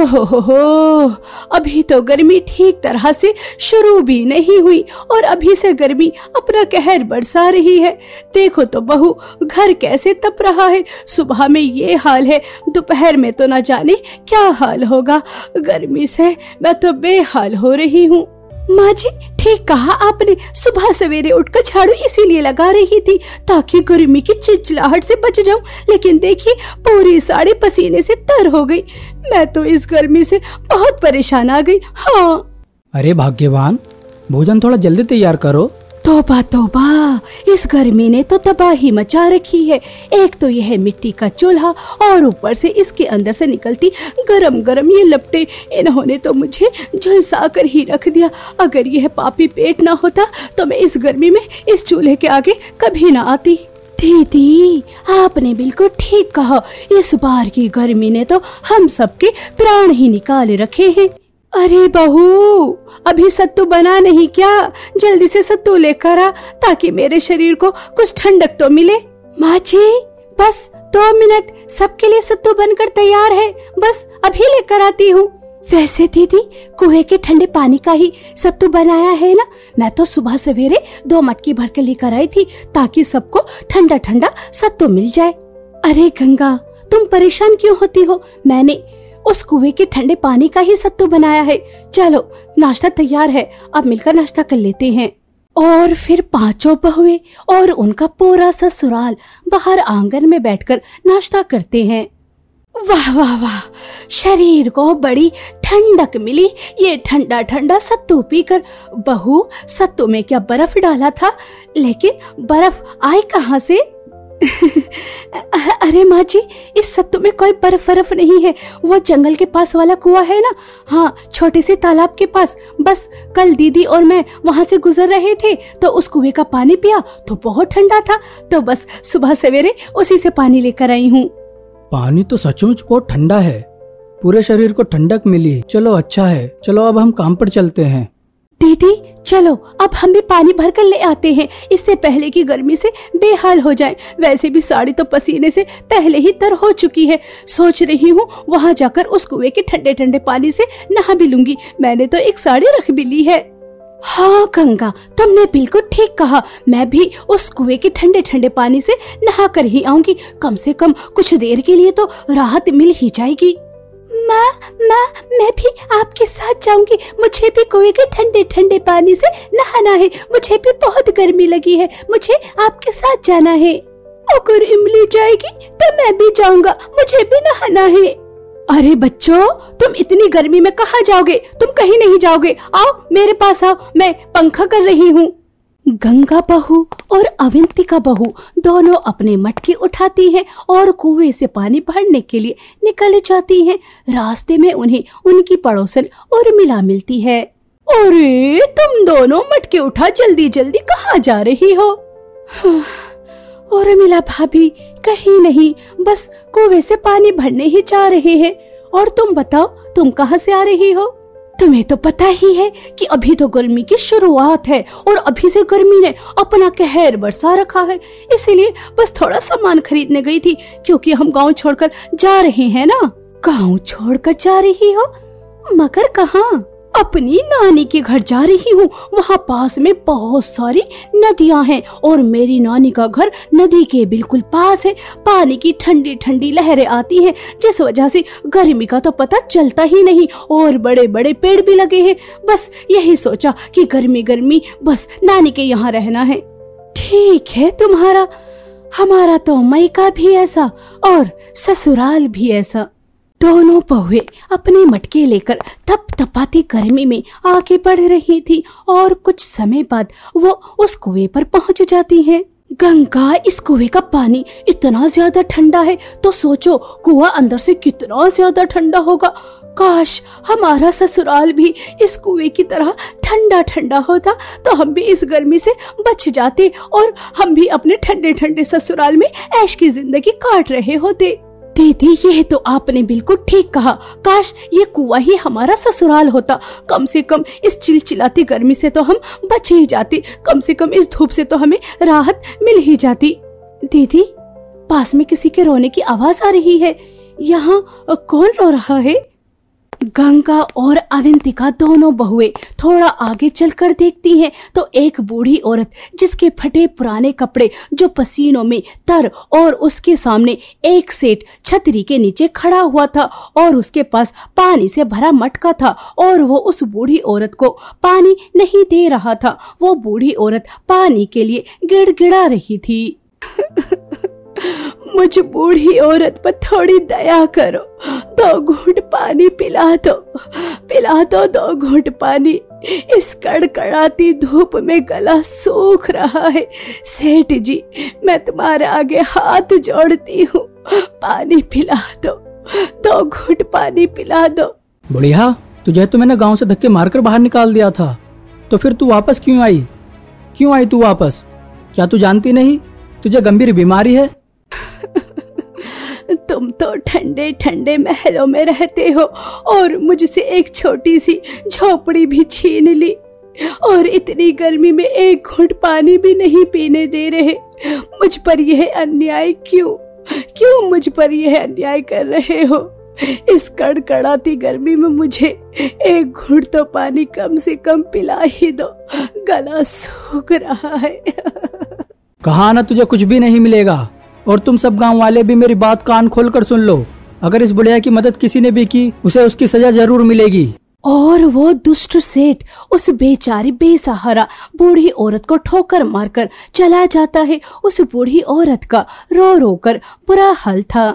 ओहो, अभी तो गर्मी ठीक तरह से शुरू भी नहीं हुई और अभी से गर्मी अपना कहर बरसा रही है। देखो तो बहू, घर कैसे तप रहा है। सुबह में ये हाल है, दोपहर में तो न जाने क्या हाल होगा। गर्मी से मैं तो बेहाल हो रही हूँ। माँ जी, ठीक कहा आपने। सुबह सवेरे उठकर झाड़ू इसीलिए लगा रही थी ताकि गर्मी की चिलचिलाहट से बच जाऊं, लेकिन देखिए पूरी साड़ी पसीने से तर हो गई। मैं तो इस गर्मी से बहुत परेशान आ गई। हाँ। अरे भाग्यवान, भोजन थोड़ा जल्दी तैयार करो। तौबा तौबा, इस गर्मी ने तो तबाही मचा रखी है। एक तो यह मिट्टी का चूल्हा और ऊपर से इसके अंदर से निकलती गरम गरम ये लपटे, इन्होंने तो मुझे झुलसा कर ही रख दिया। अगर यह पापी पेट ना होता तो मैं इस गर्मी में इस चूल्हे के आगे कभी ना आती। दीदी, आपने बिल्कुल ठीक कहा। इस बार की गर्मी ने तो हम सबके प्राण ही निकाले रखे हैं। अरे बहू, अभी सत्तू बना नहीं क्या? जल्दी से सत्तू लेकर आ ताकि मेरे शरीर को कुछ ठंडक तो मिले। माँ जी, बस 2 मिनट, सबके लिए सत्तू बनकर तैयार है, बस अभी लेकर आती हूँ। वैसे दीदी, कुएं के ठंडे पानी का ही सत्तू बनाया है ना? मैं तो सुबह सवेरे 2 मटकी भर के लेकर आई थी ताकि सबको ठंडा ठंडा सत्तू मिल जाए। अरे गंगा, तुम परेशान क्यों होती हो? मैंने उस कुएं के ठंडे पानी का ही सत्तू बनाया है। चलो, नाश्ता तैयार है, अब मिलकर नाश्ता कर लेते हैं। और फिर 5 बहुएं और उनका पूरा ससुराल बाहर आंगन में बैठकर नाश्ता करते हैं। वाह वाह वाह, शरीर को बड़ी ठंडक मिली ये ठंडा ठंडा सत्तू पीकर। बहू, सत्तू में क्या बर्फ डाला था? लेकिन बर्फ आई कहाँ से? अरे माँ जी, इस सत्तू में कोई बर्फ नहीं है। वो जंगल के पास वाला कुआं है ना? हाँ, छोटे से तालाब के पास। बस कल दीदी और मैं वहाँ से गुजर रहे थे तो उस कुएं का पानी पिया तो बहुत ठंडा था, तो बस सुबह सवेरे उसी से पानी लेकर आई हूँ। पानी तो सचमुच बहुत ठंडा है, पूरे शरीर को ठंडक मिली। चलो अच्छा है, चलो अब हम काम पर चलते हैं। दीदी चलो, अब हम भी पानी भर कर ले आते हैं, इससे पहले कि गर्मी से बेहाल हो जाएं। वैसे भी साड़ी तो पसीने से पहले ही तर हो चुकी है। सोच रही हूँ वहाँ जाकर उस कुएं के ठंडे ठंडे पानी से नहा भी लूंगी। मैंने तो एक साड़ी रख भी ली है। हाँ गंगा, तुमने बिल्कुल ठीक कहा। मैं भी उस कुएं के ठंडे ठंडे पानी से नहा कर ही आऊंगी। कम से कम कुछ देर के लिए तो राहत मिल ही जाएगी। मैं भी आपके साथ जाऊंगी। मुझे भी कुएं के ठंडे ठंडे पानी से नहाना है। मुझे भी बहुत गर्मी लगी है, मुझे आपके साथ जाना है। अगर इमली जाएगी तो मैं भी जाऊंगा, मुझे भी नहाना है। अरे बच्चों, तुम इतनी गर्मी में कहाँ जाओगे? तुम कहीं नहीं जाओगे, आओ मेरे पास आओ, मैं पंखा कर रही हूँ। गंगा बहू और अवंतिका बहू दोनों अपने मटके उठाती हैं और कुएं से पानी भरने के लिए निकल जाती हैं। रास्ते में उन्हें उनकी पड़ोसन उर्मिला मिलती है। अरे तुम दोनों मटके उठा जल्दी जल्दी कहाँ जा रही हो? उर्मिला भाभी, कहीं नहीं, बस कुएं से पानी भरने ही जा रहे हैं। और तुम बताओ, तुम कहाँ से आ रही हो? तुम्हें तो पता ही है कि अभी तो गर्मी की शुरुआत है और अभी से गर्मी ने अपना कहर बरसा रखा है। इसीलिए बस थोड़ा सामान खरीदने गई थी, क्योंकि हम गांव छोड़कर जा रहे हैं ना। गांव छोड़कर जा रही हो? मगर कहाँ? अपनी नानी के घर जा रही हूँ। वहाँ पास में बहुत सारी नदियाँ हैं और मेरी नानी का घर नदी के बिल्कुल पास है। पानी की ठंडी ठंडी लहरें आती हैं, जिस वजह से गर्मी का तो पता चलता ही नहीं। और बड़े बड़े पेड़ भी लगे हैं। बस यही सोचा कि गर्मी गर्मी बस नानी के यहाँ रहना है। ठीक है तुम्हारा, हमारा तो मायका भी ऐसा और ससुराल भी ऐसा। दोनों बहुएं अपने मटके लेकर तपतपाती गर्मी में आगे बढ़ रही थी और कुछ समय बाद वो उस कुएं पर पहुंच जाती हैं। गंगा, इस कुएं का पानी इतना ज्यादा ठंडा है तो सोचो कुआं अंदर से कितना ज्यादा ठंडा होगा। काश हमारा ससुराल भी इस कुएं की तरह ठंडा ठंडा होता तो हम भी इस गर्मी से बच जाते और हम भी अपने ठंडे ठंडे ससुराल में ऐश की जिंदगी काट रहे होते। दीदी, यह तो आपने बिल्कुल ठीक कहा। काश ये कुआं ही हमारा ससुराल होता। कम से कम इस चिलचिलाती गर्मी से तो हम बच ही जाते। कम से कम इस धूप से तो हमें राहत मिल ही जाती। दीदी, पास में किसी के रोने की आवाज आ रही है। यहाँ कौन रो रहा है? गंगा और अवंतिका दोनों बहुएं थोड़ा आगे चलकर देखती हैं तो एक बूढ़ी औरत जिसके फटे पुराने कपड़े जो पसीनों में तर और उसके सामने एक सेठ छतरी के नीचे खड़ा हुआ था और उसके पास पानी से भरा मटका था और वो उस बूढ़ी औरत को पानी नहीं दे रहा था। वो बूढ़ी औरत पानी के लिए गिड़गिड़ा रही थी। मुझ बूढ़ी औरत पर थोड़ी दया करो, 2 घूंट पानी पिला दो 2 घूंट पानी। इस कड़कड़ाती धूप में गला सूख रहा है। सेठ जी, मैं तुम्हारे आगे हाथ जोड़ती हूँ, पानी पिला दो, 2 घूंट पानी पिला दो। बुढ़िया, तुझे तो मैंने गांव से धक्के मारकर बाहर निकाल दिया था, तो फिर तू वापस क्यों आई? क्यों आई तू वापस? क्या तू जानती नहीं तुझे गंभीर बीमारी है? तुम तो ठंडे ठंडे महलों में रहते हो और मुझसे एक छोटी सी झोपड़ी भी छीन ली और इतनी गर्मी में 1 घूंट पानी भी नहीं पीने दे रहे। मुझ पर यह अन्याय क्यों मुझ पर यह अन्याय कर रहे हो? इस कड़कड़ाती गर्मी में मुझे 1 घूंट तो पानी कम से कम पिला ही दो, गला सूख रहा है। कहा ना तुझे कुछ भी नहीं मिलेगा। और तुम सब गांव वाले भी मेरी बात कान खोलकर सुन लो, अगर इस बुढ़िया की मदद किसी ने भी की उसे उसकी सजा जरूर मिलेगी। और वो दुष्ट सेठ उस बेचारी बेसहारा बूढ़ी औरत को ठोकर मारकर चला जाता है। उस बूढ़ी औरत का रो रो कर बुरा हाल था।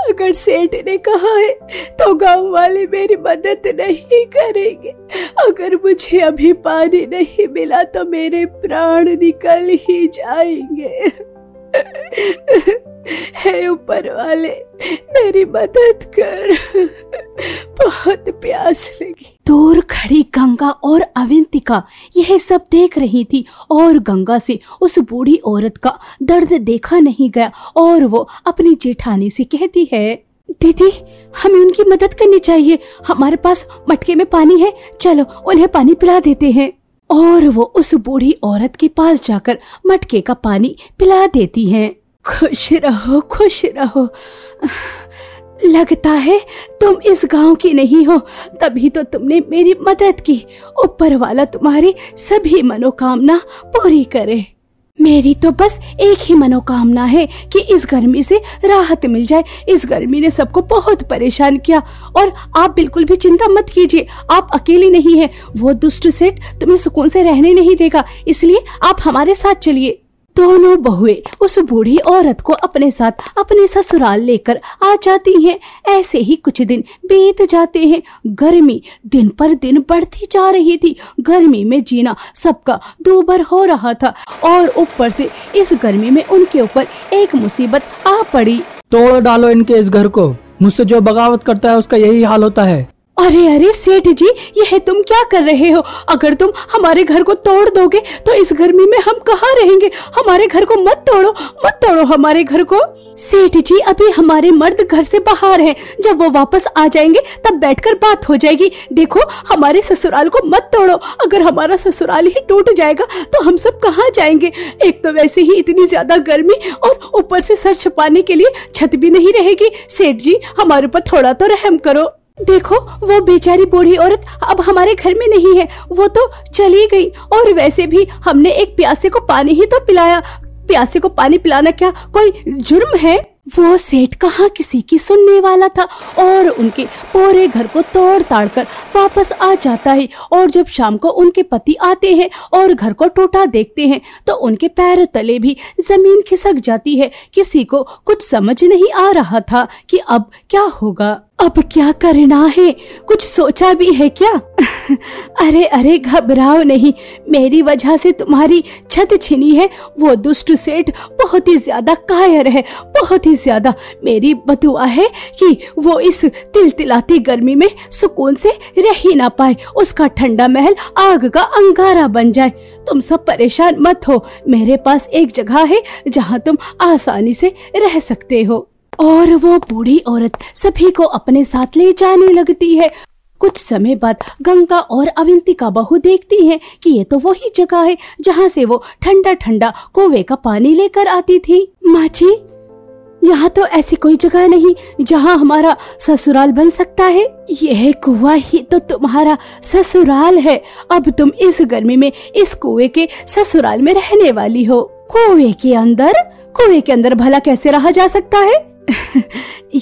अगर सेठ ने कहा है तो गांव वाले मेरी मदद नहीं करेंगे। अगर मुझे अभी पानी नहीं मिला तो मेरे प्राण निकल ही जाएंगे। हे ऊपर वाले, मेरी मदद कर, बहुत प्यास लगी। दूर खड़ी गंगा और अवंतिका यह सब देख रही थी और गंगा से उस बूढ़ी औरत का दर्द देखा नहीं गया और वो अपनी जेठानी से कहती है, दीदी, हमें उनकी मदद करनी चाहिए। हमारे पास मटके में पानी है, चलो उन्हें पानी पिला देते हैं। और वो उस बूढ़ी औरत के पास जाकर मटके का पानी पिला देती हैं। खुश रहो, खुश रहो। लगता है तुम इस गांव की नहीं हो, तभी तो तुमने मेरी मदद की। ऊपर वाला तुम्हारी सभी मनोकामना पूरी करे। मेरी तो बस एक ही मनोकामना है कि इस गर्मी से राहत मिल जाए। इस गर्मी ने सबको बहुत परेशान किया और आप बिल्कुल भी चिंता मत कीजिए, आप अकेली नहीं है। वो दुष्ट सेठ तुम्हें सुकून से रहने नहीं देगा, इसलिए आप हमारे साथ चलिए। दोनों बहुएं उस बूढ़ी औरत को अपने साथ अपने ससुराल लेकर आ जाती हैं। ऐसे ही कुछ दिन बीत जाते हैं। गर्मी दिन पर दिन बढ़ती जा रही थी। गर्मी में जीना सबका दूभर हो रहा था और ऊपर से इस गर्मी में उनके ऊपर एक मुसीबत आ पड़ी। तोड़ डालो इनके इस घर को, मुझसे जो बगावत करता है उसका यही हाल होता है। अरे अरे सेठ जी, यह तुम क्या कर रहे हो? अगर तुम हमारे घर को तोड़ दोगे तो इस गर्मी में हम कहाँ रहेंगे? हमारे घर को मत तोड़ो हमारे घर को। सेठ जी, अभी हमारे मर्द घर से बाहर हैं, जब वो वापस आ जाएंगे तब बैठकर बात हो जाएगी। देखो, हमारे ससुराल को मत तोड़ो, अगर हमारा ससुराल ही टूट जाएगा तो हम सब कहाँ जाएंगे? एक तो वैसे ही इतनी ज्यादा गर्मी और ऊपर से सर छुपाने के लिए छत भी नहीं रहेगी। सेठ जी, हमारे ऊपर थोड़ा तो रहम करो। देखो, वो बेचारी बूढ़ी औरत अब हमारे घर में नहीं है, वो तो चली गई। और वैसे भी हमने एक प्यासे को पानी ही तो पिलाया। प्यासे को पानी पिलाना क्या कोई जुर्म है? वो सेठ कहाँ किसी की सुनने वाला था और उनके पूरे घर को तोड़ ताड़ कर वापस आ जाता है। और जब शाम को उनके पति आते हैं और घर को टूटा देखते हैं तो उनके पैर तले भी जमीन खिसक जाती है। किसी को कुछ समझ नहीं आ रहा था कि अब क्या होगा, अब क्या करना है। कुछ सोचा भी है क्या? अरे अरे, घबराओ नहीं, मेरी वजह से तुम्हारी छत छिनी है। वो दुष्ट सेठ बहुत ही ज्यादा कायर है, बहुत ही ज्यादा। मेरी बदुआ है कि वो इस तिलतिलाती गर्मी में सुकून से रह ही ना पाए, उसका ठंडा महल आग का अंगारा बन जाए। तुम सब परेशान मत हो, मेरे पास एक जगह है जहाँ तुम आसानी से रह सकते हो। और वो बूढ़ी औरत सभी को अपने साथ ले जाने लगती है। कुछ समय बाद गंगा और अवंतिका बहू देखती हैं कि ये तो वही जगह है जहाँ से वो ठंडा ठंडा कुएं का पानी लेकर आती थी। माँ जी, यहाँ तो ऐसी कोई जगह नहीं जहाँ हमारा ससुराल बन सकता है। यह कुआं ही तो तुम्हारा ससुराल है। अब तुम इस गर्मी में इस कुएं के ससुराल में रहने वाली हो। कुएं के अंदर भला कैसे रहा जा सकता है?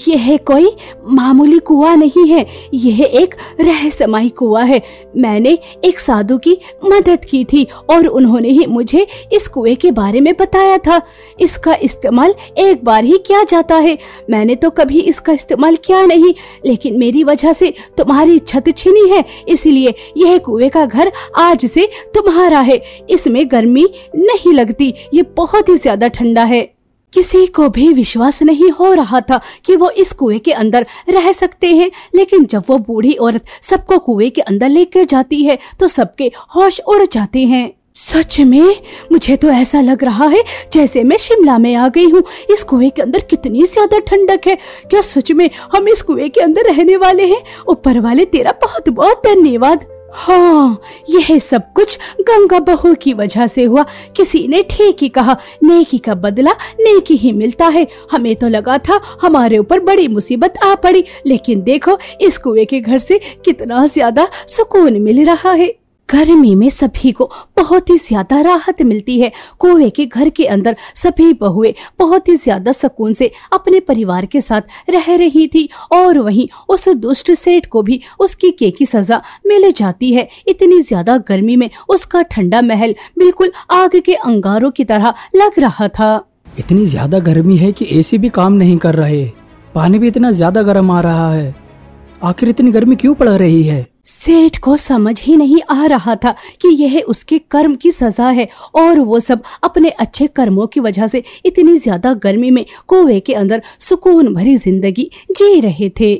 यह कोई मामूली कुआं नहीं है, यह एक रहस्यमय कुआं है। मैंने एक साधु की मदद की थी और उन्होंने ही मुझे इस कुएं के बारे में बताया था। इसका इस्तेमाल एक बार ही किया जाता है। मैंने तो कभी इसका इस्तेमाल किया नहीं, लेकिन मेरी वजह से तुम्हारी छत छिनी है, इसलिए यह कुएं का घर आज से तुम्हारा है। इसमें गर्मी नहीं लगती, ये बहुत ही ज्यादा ठंडा है। किसी को भी विश्वास नहीं हो रहा था कि वो इस कुएं के अंदर रह सकते हैं, लेकिन जब वो बूढ़ी औरत सबको कुएं के अंदर लेकर जाती है तो सबके होश उड़ जाते हैं। सच में मुझे तो ऐसा लग रहा है जैसे मैं शिमला में आ गई हूँ। इस कुएं के अंदर कितनी ज्यादा ठंडक है। क्या सच में हम इस कुएं के अंदर रहने वाले हैं? ऊपर वाले तेरा बहुत बहुत धन्यवाद। हाँ, यह सब कुछ गंगा बहू की वजह से हुआ। किसी ने ठीक ही कहा, नेकी का बदला नेकी ही मिलता है। हमें तो लगा था हमारे ऊपर बड़ी मुसीबत आ पड़ी, लेकिन देखो इस कुएं के घर से कितना ज्यादा सुकून मिल रहा है। गर्मी में सभी को बहुत ही ज्यादा राहत मिलती है। कुएं के घर के अंदर सभी बहुएं बहुत ही ज्यादा सुकून से अपने परिवार के साथ रह रही थी और वहीं उस दुष्ट सेठ को भी उसकी की सजा मिल जाती है। इतनी ज्यादा गर्मी में उसका ठंडा महल बिल्कुल आग के अंगारों की तरह लग रहा था। इतनी ज्यादा गर्मी है कि एसी भी काम नहीं कर रहे, पानी भी इतना ज्यादा गर्म आ रहा है। आखिर इतनी गर्मी क्यों पड़ रही है? सेठ को समझ ही नहीं आ रहा था कि यह उसके कर्म की सजा है और वो सब अपने अच्छे कर्मों की वजह से इतनी ज्यादा गर्मी में कुएं के अंदर सुकून भरी जिंदगी जी रहे थे।